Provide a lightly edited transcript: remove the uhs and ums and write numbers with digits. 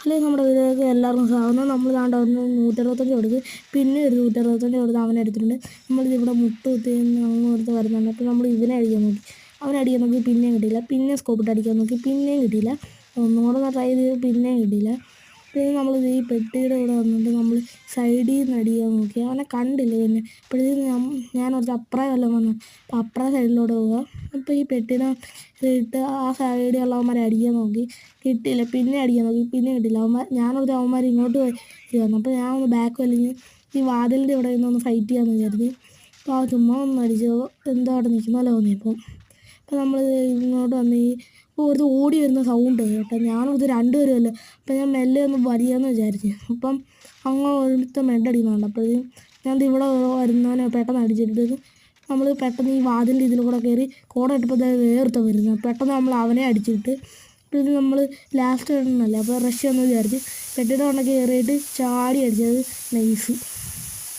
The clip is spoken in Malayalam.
അല്ലെങ്കിൽ നമ്മുടെ വീട്ടിലേക്ക് എല്ലാവർക്കും സാധാരണ നമ്മൾ താണ്ട ഒന്ന് 165 കൊടുത്ത് പിന്നെ ഒരു 165 കൊടുത്ത് അവനെ എടുത്തിട്ടുണ്ട്. നമ്മളിതിവിടെ മുട്ട് കുത്തി അങ്ങോട്ട് വരുന്നുണ്ട്. അപ്പോൾ നമ്മൾ ഇവനെ അടിക്കാൻ നോക്കി, അവനടിക്കാൻ നോക്കി പിന്നെയും കിട്ടിയില്ല. പിന്നെ സ്കോപ്പിട്ട് അടിക്കാൻ നോക്കി പിന്നെയും കിട്ടിയില്ല. ഒന്നുകൂടെ ട്രൈ ചെയ്ത് പിന്നെയും കിട്ടിയില്ല. പിന്നെ നമ്മൾ ഈ പെട്ടിയുടെ ഇവിടെ വന്നിട്ട് നമ്മൾ സൈഡിൽ നിന്ന് അടിക്കാൻ നോക്കി, അവനെ കണ്ടില്ല. പിന്നെ അപ്പോഴത്തേക്കും ഞാനോർത്ത് അപ്പുറം വല്ലതും വന്നു. അപ്പോൾ അപ്പുറം സൈഡിലൂടെ പോവുക. അപ്പോൾ ഈ പെട്ടിയുടെ ഇട്ട് ആ സൈഡിലുള്ളവന്മാരെ അടിക്കാൻ നോക്കി, കിട്ടിയില്ല. പിന്നെ അടിക്കാൻ നോക്കി പിന്നെ കിട്ടിയില്ല. ഞാനോർത്ത് അവന്മാർ ഇങ്ങോട്ട് വന്നു. അപ്പോൾ ഞാൻ ഒന്ന് ബാക്ക് വലിഞ്ഞ് ഈ വാതിലിൻ്റെ ഇവിടെ നിന്നൊന്ന് ഫൈറ്റ് ചെയ്യാമെന്ന് വിചാരിച്ചു. അപ്പോൾ ആ ചുമ്മാ ഒന്ന് അടിച്ചു, എന്തോ അവിടെ നിൽക്കുന്നല്ലോ തോന്നിയപ്പോൾ. അപ്പോൾ നമ്മൾ ഇങ്ങോട്ട് വന്ന് ഈ ഒരു ഓടി വരുന്ന സൗണ്ട് കേട്ടോ. ഞാനത് രണ്ടുപേരുമല്ലോ. അപ്പോൾ ഞാൻ മെല്ലെ ഒന്ന് വലിയാന്ന് വിചാരിച്ചു. അപ്പം അങ്ങനെ ഒരുത്ത മെഡടിക്കുന്നുണ്ട്. അപ്പോഴത്തേക്കും ഞാൻ ഇവിടെ വരുന്നവനെ പെട്ടെന്ന് അടിച്ചിട്ട് നമ്മൾ പെട്ടെന്ന് ഈ വാതിലിൻ്റെ ഇതിൽ കൂടെ കയറി കോട ഇട്ടപ്പോൾ വേർത്ത വരുന്നത്. പെട്ടെന്ന് നമ്മൾ അവനെ അടിച്ചിട്ട് പിന്നെ നമ്മൾ ലാസ്റ്റ് ഇടുന്നല്ലേ, അപ്പോൾ റഷ് എന്ന് വിചാരിച്ച് പെട്ടിയുടെ കൊണ്ടൊക്കെ കയറിയിട്ട് ചാടി അടിച്ചത് നൈസ്.